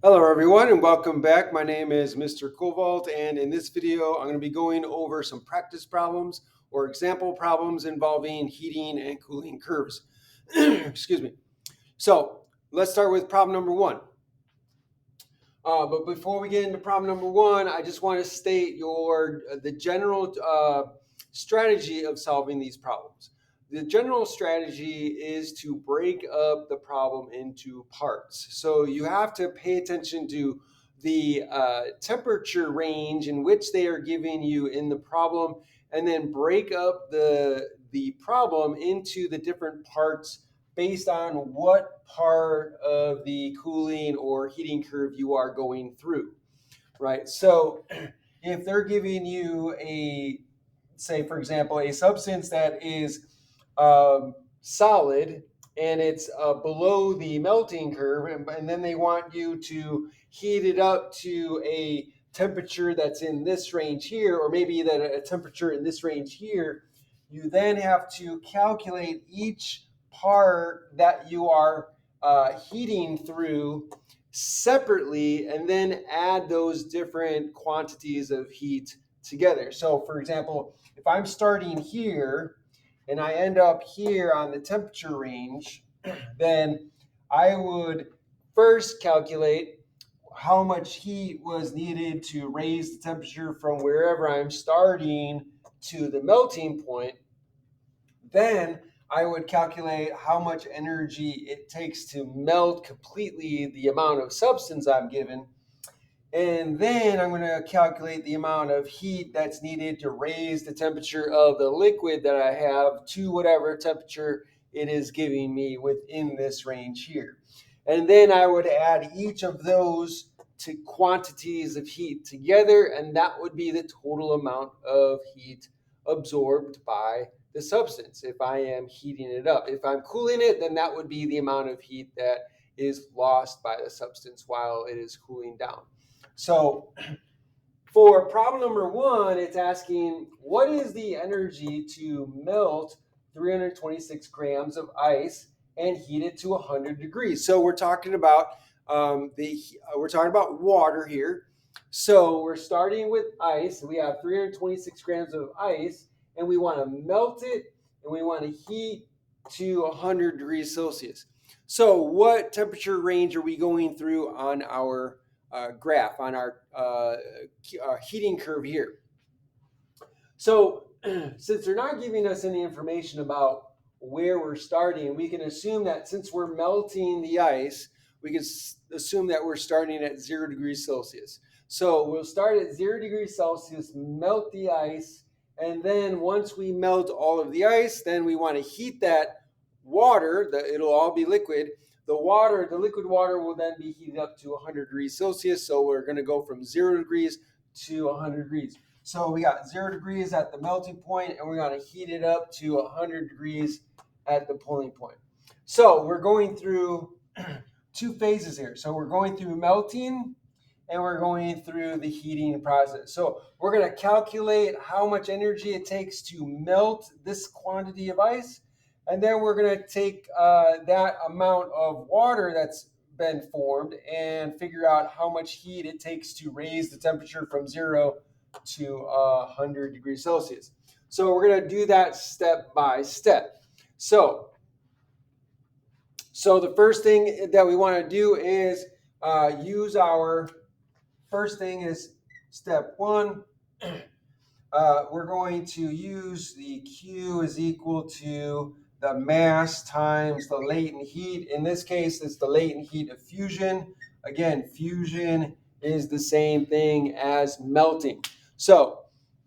Hello everyone and welcome back. My name is Mr. Cobalt, and in this video I'm going to be going over some practice problems or example problems involving heating and cooling curves. Excuse me. So let's start with problem number one. But before we get into problem number one, I just want to state the general strategy of solving these problems. The general strategy is to break up the problem into parts. So you have to pay attention to the temperature range in which they are giving you in the problem, and then break up the problem into the different parts based on what part of the cooling or heating curve you are going through, right? So if they're giving you say, for example, a substance that is solid and it's below the melting curve, and then they want you to heat it up to a temperature that's in this range here, or maybe that a temperature in this range here, you then have to calculate each part that you are heating through separately and then add those different quantities of heat together. So, for example, if I'm starting here and I end up here on the temperature range, then I would first calculate how much heat was needed to raise the temperature from wherever I'm starting to the melting point. Then I would calculate how much energy it takes to melt completely the amount of substance I'm given. And then I'm going to calculate the amount of heat that's needed to raise the temperature of the liquid that I have to whatever temperature it is giving me within this range here. And then I would add each of those to quantities of heat together, and that would be the total amount of heat absorbed by the substance if I am heating it up. If I'm cooling it, then that would be the amount of heat that is lost by the substance while it is cooling down. So for problem number one, it's asking what is the energy to melt 326 grams of ice and heat it to 100 degrees. So we're talking about we're talking about water here. So we're starting with ice. We have 326 grams of ice, and we want to melt it, and we want to heat to 100 degrees Celsius. So what temperature range are we going through on our graph, on our heating curve here? So since they're not giving us any information about where we're starting, we can assume that since we're melting the ice, we can assume that we're starting at 0 degrees Celsius. So we'll start at 0 degrees Celsius, melt the ice, and then once we melt all of the ice, then we want to heat that water. It'll all be liquid. The liquid water will then be heated up to 100 degrees Celsius. So we're going to go from 0 degrees to 100 degrees. So we got 0 degrees at the melting point, and we're going to heat it up to 100 degrees at the boiling point. So we're going through two phases here. So we're going through melting, and we're going through the heating process. So we're going to calculate how much energy it takes to melt this quantity of ice, and then we're going to take that amount of water that's been formed and figure out how much heat it takes to raise the temperature from 0 to 100 degrees Celsius. So we're going to do that step by step. So the first thing that we want to do is use our first thing is step one. We're going to use the Q is equal to the mass times the latent heat. In this case, it's the latent heat of fusion. Again, fusion is the same thing as melting. So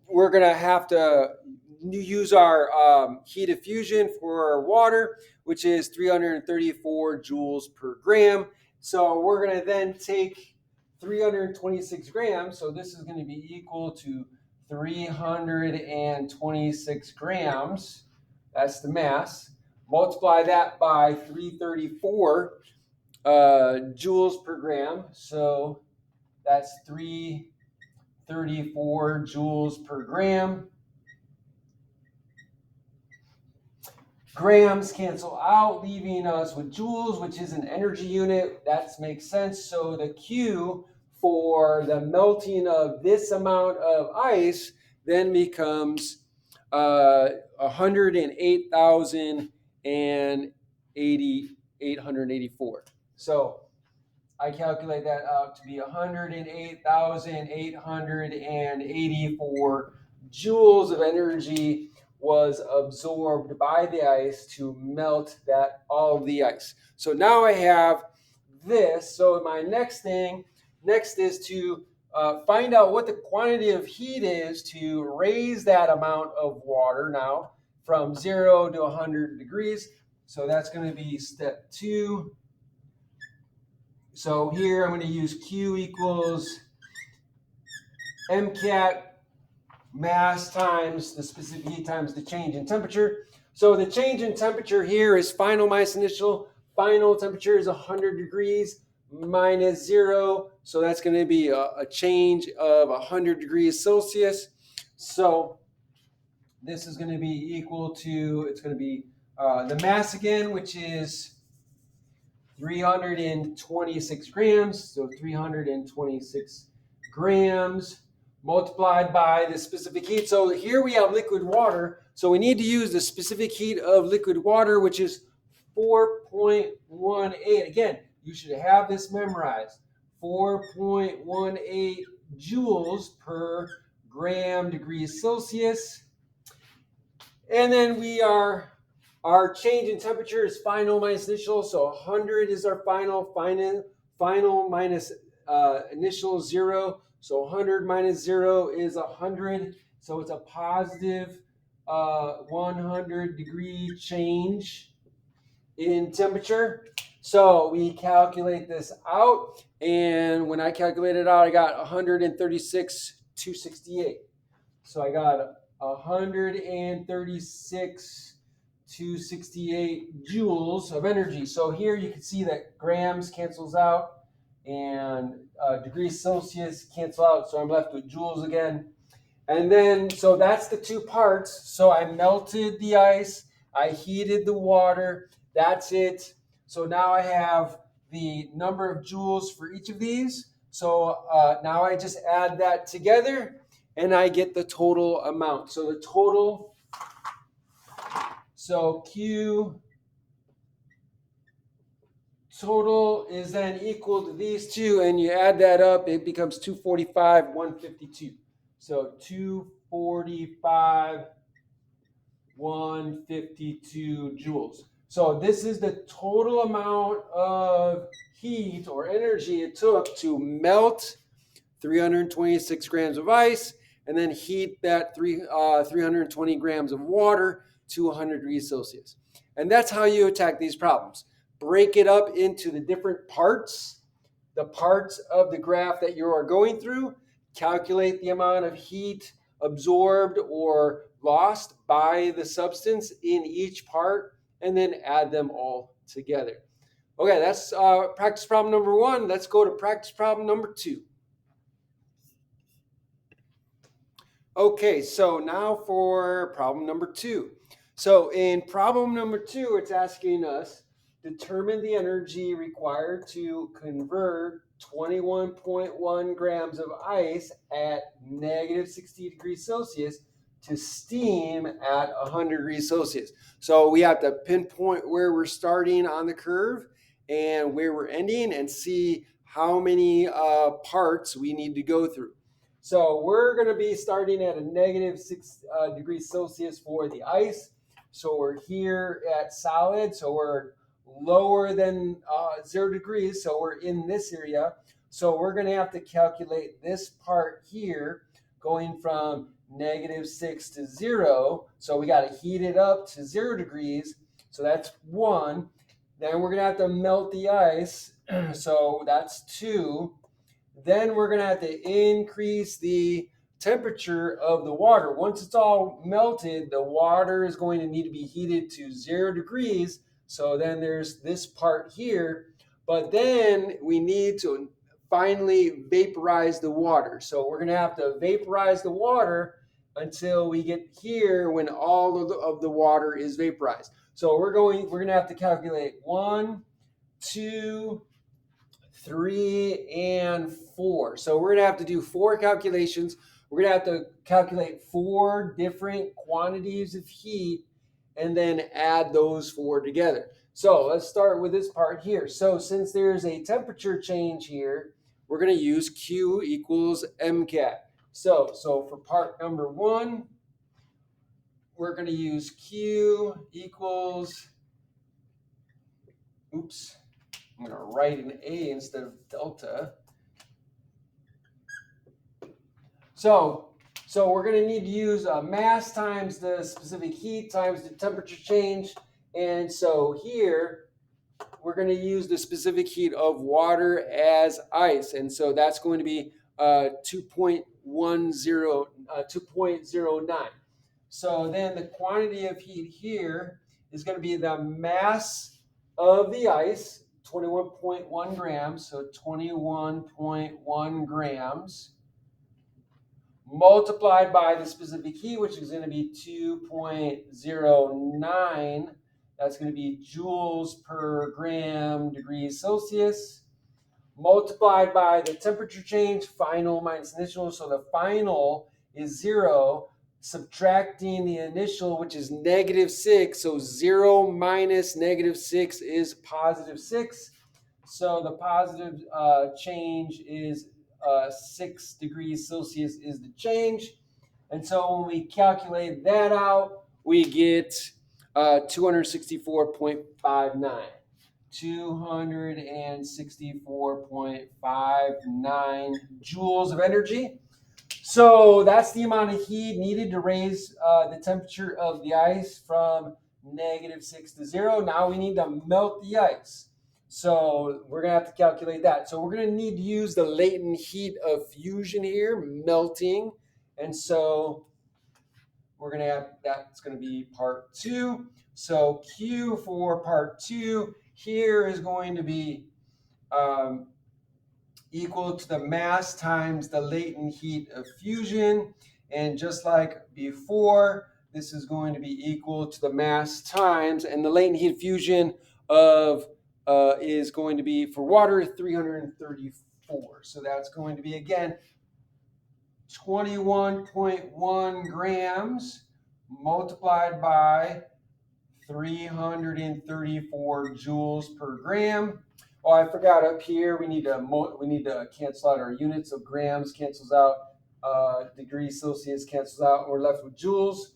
we're going to have to use our heat of fusion for our water, which is 334 joules per gram. So we're going to then take 326 grams. So this is going to be equal to 326 grams. That's the mass. Multiply that by 334 joules per gram. So that's 334 joules per gram. Grams cancel out, leaving us with joules, which is an energy unit. That makes sense. So the Q for the melting of this amount of ice then becomes 108,884. So I calculate that out to be 108,884 joules of energy was absorbed by the ice to melt that all of the ice. So now I have this. So my next is to find out what the quantity of heat is to raise that amount of water now from 0 to 100 degrees. So that's going to be step 2. So here I'm going to use Q equals MCAT mass times the specific heat times the change in temperature. So the change in temperature here is final minus initial. Final temperature is 100 degrees minus 0. So that's going to be a change of 100 degrees Celsius. So this is going to be equal to, it's going to be the mass again, which is 326 grams. So 326 grams multiplied by the specific heat. So here we have liquid water. So we need to use the specific heat of liquid water, which is 4.18. Again, you should have this memorized. 4.18 joules per gram degrees Celsius. And then our change in temperature is final minus initial. So 100 is our final minus initial 0. So 100 minus 0 is 100. So it's a positive 100 degree change in temperature. So we calculate this out. And when I calculated it out, I got 136,268. So I got 136,268 joules of energy. So here you can see that grams cancels out and degrees Celsius cancel out. So I'm left with joules again. And then, so that's the two parts. So I melted the ice, I heated the water, that's it. So now I have the number of joules for each of these. So now I just add that together and I get the total amount. So the total, so Q total is then equal to these two, and you add that up, it becomes 245, 152. So 245, 152 joules. So this is the total amount of heat or energy it took to melt 326 grams of ice and then heat that 320 grams of water to 100 degrees Celsius. And that's how you attack these problems. Break it up into the different parts, the parts of the graph that you are going through, calculate the amount of heat absorbed or lost by the substance in each part, and then add them all together. Okay, that's practice problem number 1. Let's go to practice problem number 2. Okay, so now for problem number 2. So in problem number 2, it's asking us determine the energy required to convert 21.1 grams of ice at negative 60 degrees Celsius to steam at 100 degrees Celsius. So we have to pinpoint where we're starting on the curve and where we're ending and see how many parts we need to go through. So we're going to be starting at a negative 6 degrees Celsius for the ice. So we're here at solid. So we're lower than 0 degrees. So we're in this area. So we're going to have to calculate this part here going from negative 6 to 0. So we got to heat it up to 0 degrees. So that's 1. Then we're going to have to melt the ice. So that's 2. Then we're going to have to increase the temperature of the water. Once it's all melted, the water is going to need to be heated to 0 degrees. So then there's this part here, but then we need to finally vaporize the water. So we're going to have to vaporize the water until we get here when all of the water is vaporized. So we're going to have to calculate 1, 2, 3, and 4. So we're going to have to do 4 calculations. We're going to have to calculate 4 different quantities of heat and then add those 4 together. So let's start with this part here. So since there's a temperature change here, we're going to use Q equals MCAT. So for part number 1, we're going to use Q equals, oops, I'm going to write an A instead of delta. So we're going to need to use mass times the specific heat times the temperature change. And so here, we're going to use the specific heat of water as ice. And so that's going to be 2.09. So then the quantity of heat here is going to be the mass of the ice, 21.1 grams. So 21.1 grams multiplied by the specific heat, which is going to be 2.09. That's going to be joules per gram degrees Celsius, multiplied by the temperature change, final minus initial. So the final is 0, subtracting the initial, which is -6. So 0 minus -6 is +6. So the positive change is 6 degrees Celsius is the change. And so when we calculate that out, we get 264.59. 264.59 joules of energy. So that's the amount of heat needed to raise the temperature of the ice from -6 to 0. Now we need to melt the ice. So we're going to have to calculate that. So we're going to need to use the latent heat of fusion here, melting. And so we're going to have, that's going to be part 2. So Q for part 2 here is going to be equal to the mass times the latent heat of fusion. And just like before, this is going to be equal to the mass times, and the latent heat of fusion of is going to be, for water, 334. So that's going to be, again, 21.1 grams multiplied by 334 joules per gram. Oh, I forgot up here, we need to cancel out our units. So grams cancels out, degrees Celsius cancels out, and we're left with joules.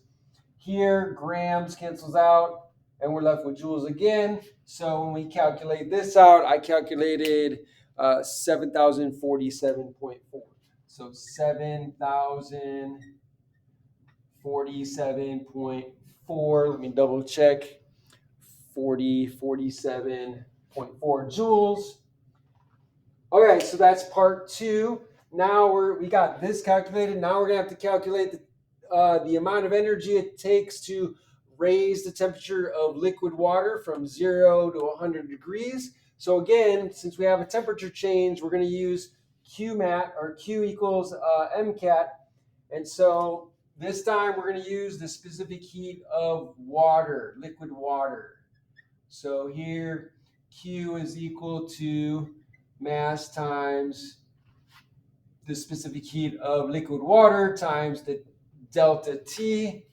Here, grams cancels out, and we're left with joules again. So when we calculate this out, I calculated 7,047.4. So 7,047.4. Let me double check. 47.4 joules. Okay, so that's part 2. Now we got this calculated. Now we're gonna have to calculate the amount of energy it takes to raise the temperature of liquid water from 0 to 100 degrees. So again, since we have a temperature change, we're going to use QMAT, or Q equals MCAT. And so this time we're going to use the specific heat of water, liquid water. So here, Q is equal to mass times the specific heat of liquid water times the delta T.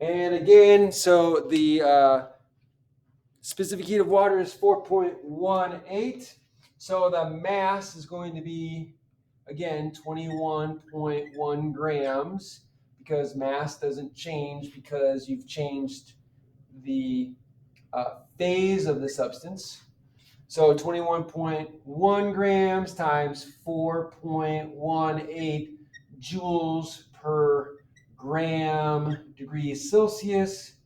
And again, so the specific heat of water is 4.18. So the mass is going to be, again, 21.1 grams, because mass doesn't change because you've changed the phase of the substance. So 21.1 grams times 4.18 joules per gram degrees Celsius.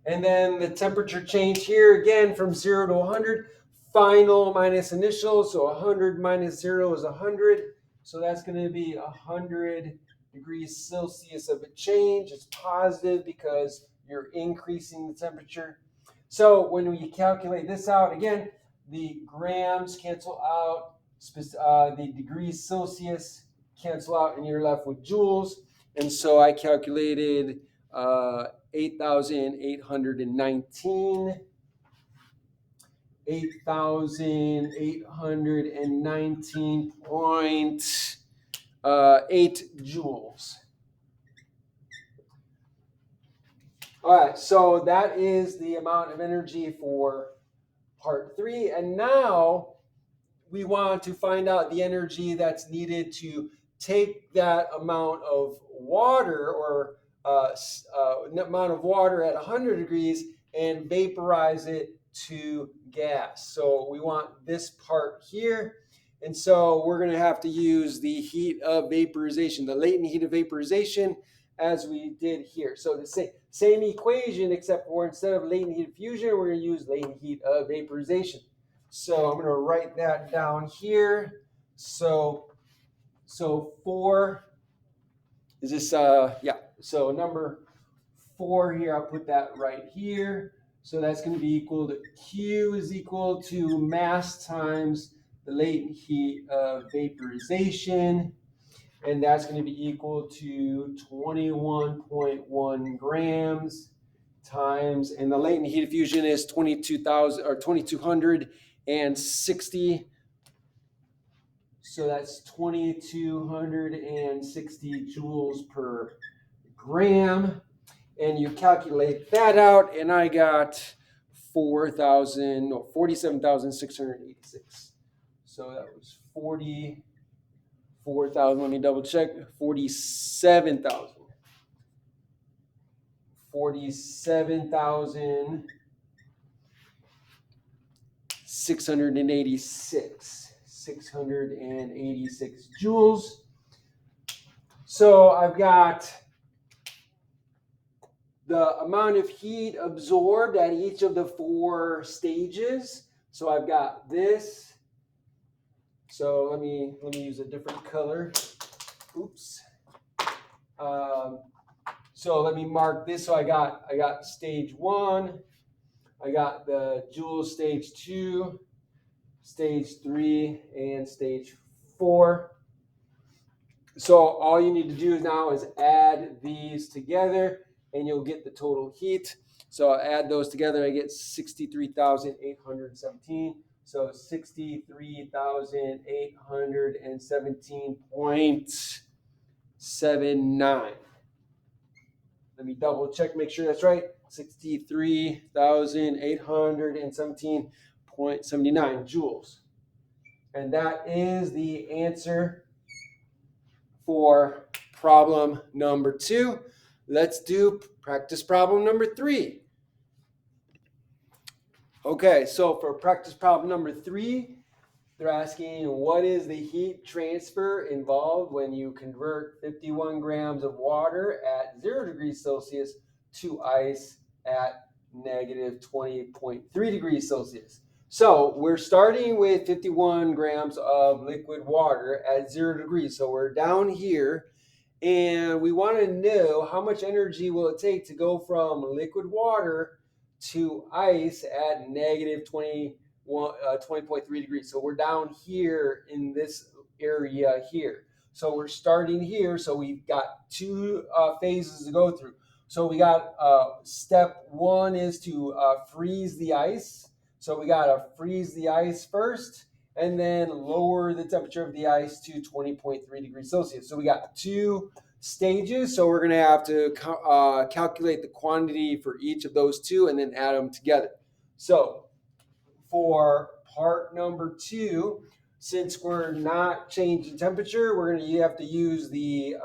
And then the temperature change here, again, from 0 to 100, final minus initial. So 100 minus 0 is 100. So that's going to be 100 degrees Celsius of a change. It's positive because you're increasing the temperature. So when we calculate this out, again, the grams cancel out, the degrees Celsius cancel out, and you're left with joules. And so I calculated 8,819. 8,819.8 joules. All right, so that is the amount of energy for part 3. And now we want to find out the energy that's needed to take that amount of water or amount of water at 100 degrees and vaporize it to gas. So we want this part here. And so we're going to have to use the heat of vaporization, the latent heat of vaporization, as we did here. So the same equation, except for instead of latent heat of fusion, we're going to use latent heat of vaporization. So I'm going to write that down here. So 4 is this, yeah. So number 4 here, I'll put that right here. So that's going to be equal to Q is equal to mass times the latent heat of vaporization. And that's going to be equal to 21.1 grams times, and the latent heat of fusion is 22,000 or 2,260. So that's 2,260 joules per gram. And you calculate that out, and I got 47,686. So that was 44,000. Let me double check. 47,000. 686 joules. So I've got the amount of heat absorbed at each of the 4 stages. So I've got this. So let me use a different color. Oops. So let me mark this. So I got stage 1. I got the joule stage 2, stage 3, and stage 4. So all you need to do now is add these together, and you'll get the total heat. So I'll add those together. I get 63,817. So 63,817.79. Let me double check, make sure that's right. 63,817.79 joules. And that is the answer for problem number 2. Let's do practice problem number 3. Okay, so for practice problem number 3, they're asking what is the heat transfer involved when you convert 51 grams of water at 0 degrees Celsius to ice at negative 20.3 degrees Celsius. So we're starting with 51 grams of liquid water at 0 degrees. So we're down here, and we want to know how much energy will it take to go from liquid water to ice at negative 20.3 degrees. So we're down here in this area here. So we're starting here. So we've got 2 phases to go through. So we got step 1 is to freeze the ice. So we got to freeze the ice first, and then lower the temperature of the ice to 20.3 degrees Celsius. So we got 2 stages. So we're going to have to calculate the quantity for each of those 2 and then add them together. So for part number 2, since we're not changing temperature, you have to use the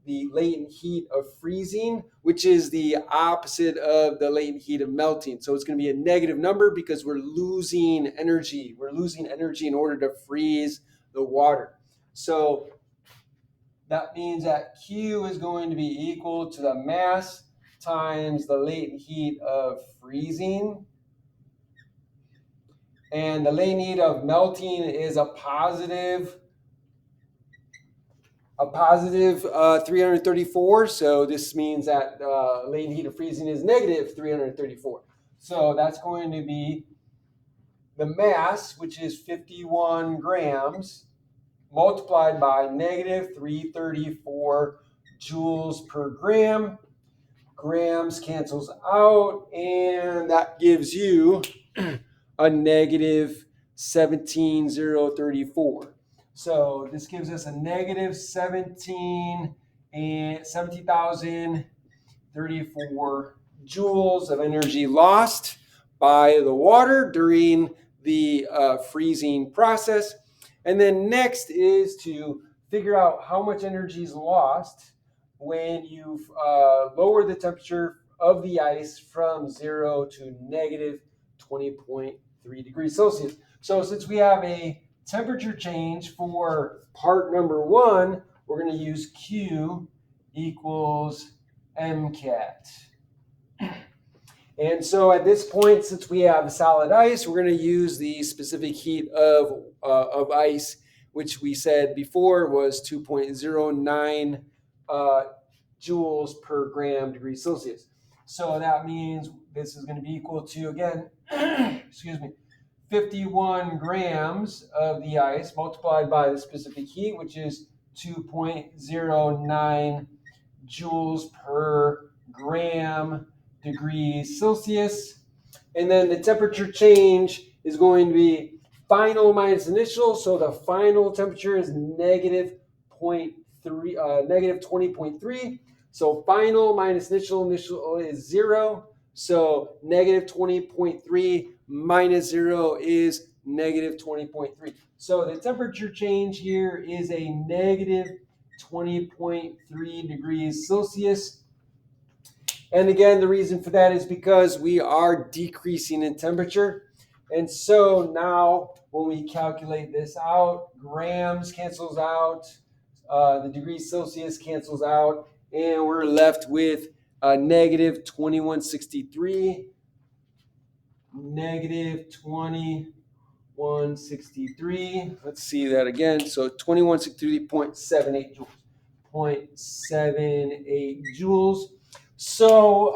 latent heat of freezing, which is the opposite of the latent heat of melting. So it's going to be a negative number because we're losing energy. We're losing energy in order to freeze the water. So that means that Q is going to be equal to the mass times the latent heat of freezing. And the latent heat of melting is a positive 334. So this means that latent heat of freezing is negative 334. So that's going to be the mass, which is 51 grams, multiplied by negative 334 joules per gram. grams cancels out, and that gives you a negative 17,034. So this gives us a negative 17,034 joules of energy lost by the water during the freezing process. And then next is to figure out how much energy is lost when you lower the temperature of the ice from 0 to negative 20.3 degrees Celsius. So since we have a temperature change for part number 1, we're going to use Q equals MCAT. And so at this point, since we have solid ice, we're going to use the specific heat of ice, which we said before was 2.09 joules per gram degree Celsius. So that means this is going to be equal to, again, 51 grams of the ice multiplied by the specific heat, which is 2.09 joules per gram degrees Celsius. And then the temperature change is going to be final minus initial. So the final temperature is negative 20.3. So final minus initial is 0. So negative 20.3 minus 0 is negative 20.3. So the temperature change here is a negative 20.3 degrees Celsius. And again, the reason for that is because we are decreasing in temperature. And so now when we calculate this out, grams cancels out, the degrees Celsius cancels out, and we're left with negative 2163. Negative 2163. Let's see that again. So 2163.78 joules. 0.78 joules. So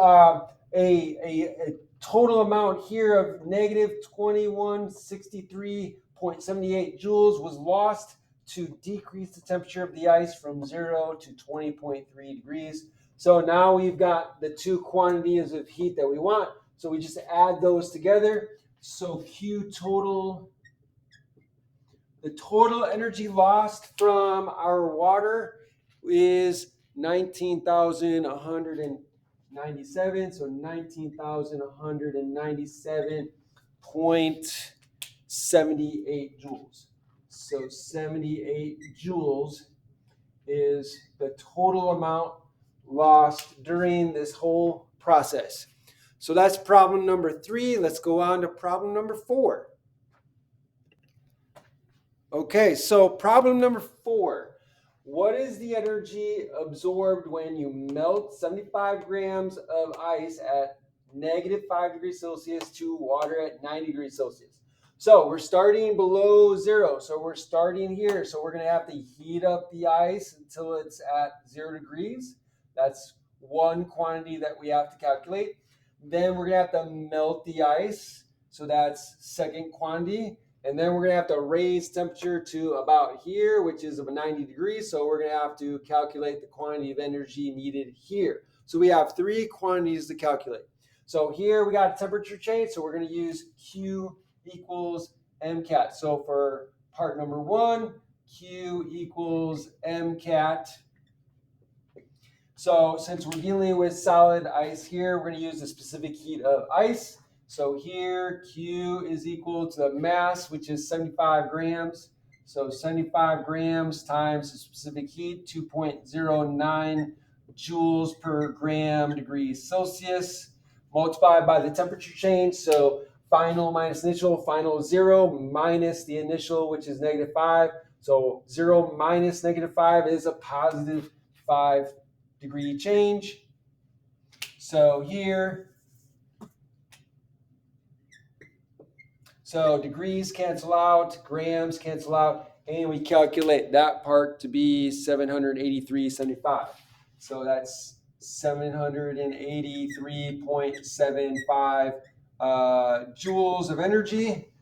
a total amount here of negative 2163.78 joules was lost to decrease the temperature of the ice from 0 to 20.3 degrees. So now we've got the two quantities of heat that we want. So we just add those together. So Q total, the total energy lost from our water is 19,197. So 19,197.78 joules. So 78 joules is the total amount lost during this whole process. So that's problem number 3. Let's go on to problem number 4. Okay, so problem number 4. What is the energy absorbed when you melt 75 grams of ice at negative 5 degrees Celsius to water at 90 degrees Celsius? So we're starting below 0. So we're starting here. So we're going to have to heat up the ice until it's at 0 degrees. That's one quantity that we have to calculate. Then we're going to have to melt the ice. So that's second quantity. And then we're going to have to raise temperature to about here, which is about 90 degrees. So we're going to have to calculate the quantity of energy needed here. So we have 3 quantities to calculate. So here we got a temperature change. So we're going to use Q equals MCAT. So for part number 1, Q equals MCAT. So since we're dealing with solid ice here, we're going to use the specific heat of ice. So here Q is equal to the mass, which is 75 grams. So 75 grams times the specific heat, 2.09 joules per gram degrees Celsius, multiplied by the temperature change. So final minus initial, final 0 minus the initial, which is negative 5. So 0 minus negative 5 is a positive 5 degree change. So here, so degrees cancel out, grams cancel out, and we calculate that part to be 783.75. So that's 783.75 joules of energy.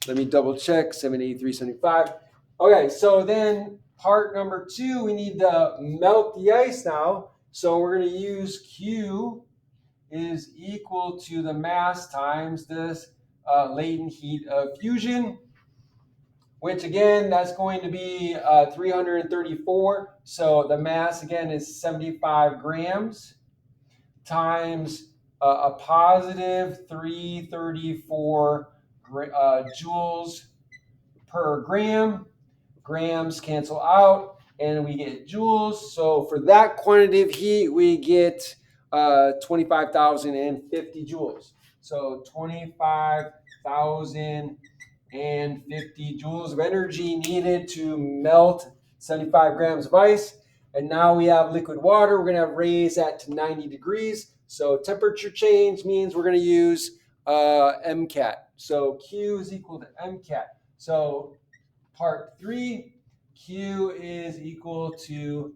Let me double check, 783.75. Okay, so then part number 2, we need to melt the ice now. So we're going to use Q is equal to the mass times this latent heat of fusion, which again, that's going to be 334. So the mass again is 75 grams times a positive 334 joules per gram. Grams cancel out and we get joules. So for that quantity of heat, we get 25,050 joules. So 25,050 joules of energy needed to melt 75 grams of ice. And now we have liquid water. We're going to raise that to 90 degrees. So temperature change means we're going to use MCAT. So Q is equal to MCAT. So part 3, Q is equal to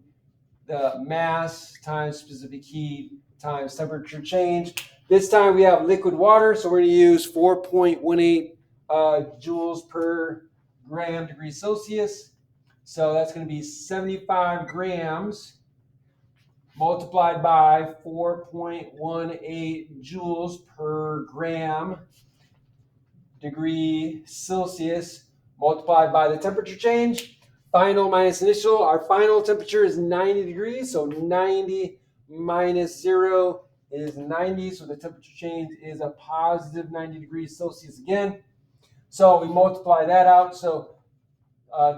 the mass times specific heat times temperature change. This time we have liquid water, so we're going to use 4.18 joules per gram degree Celsius. So that's going to be 75 grams multiplied by 4.18 joules per gram degree Celsius multiplied by the temperature change. Final minus initial. Our final temperature is 90 degrees. So 90 minus 0 is 90. So the temperature change is a positive 90 degrees Celsius again. So we multiply that out. So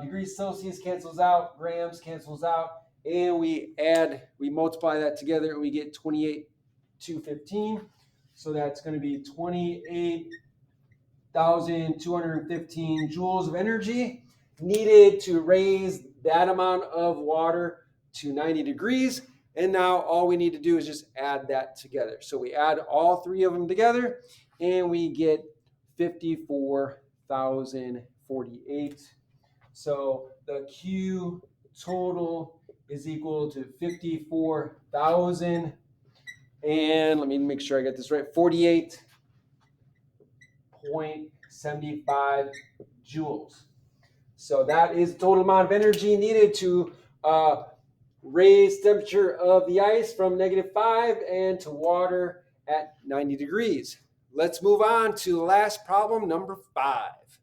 degrees Celsius cancels out, grams cancels out, and we multiply that together and we get 28,215. So that's going to be 28,215 joules of energy needed to raise that amount of water to 90 degrees. And now all we need to do is just add that together. So we add all three of them together and we get 54,048. So the Q total is equal to 54,000. And let me make sure I get this right. 48.75 joules. So that is the total amount of energy needed to raise temperature of the ice from -5 and to water at 90 degrees. Let's move on to the last problem, number 5.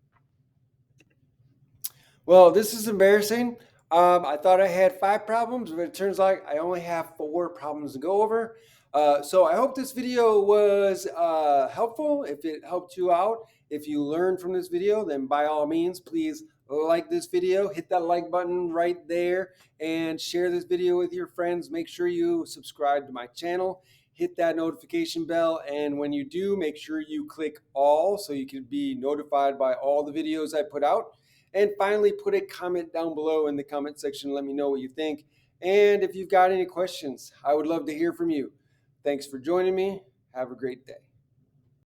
Well, this is embarrassing. I thought I had 5 problems, but it turns out I only have 4 problems to go over. So I hope this video was helpful. If it helped you out, if you learned from this video, then by all means, please like this video, hit that like button right there, and share this video with your friends. Make sure you subscribe to my channel, hit that notification bell, and when you do, make sure you click all so you can be notified by all the videos I put out. And finally, put a comment down below in the comment section. Let me know what you think. And if you've got any questions, I would love to hear from you. Thanks for joining me. Have a great day.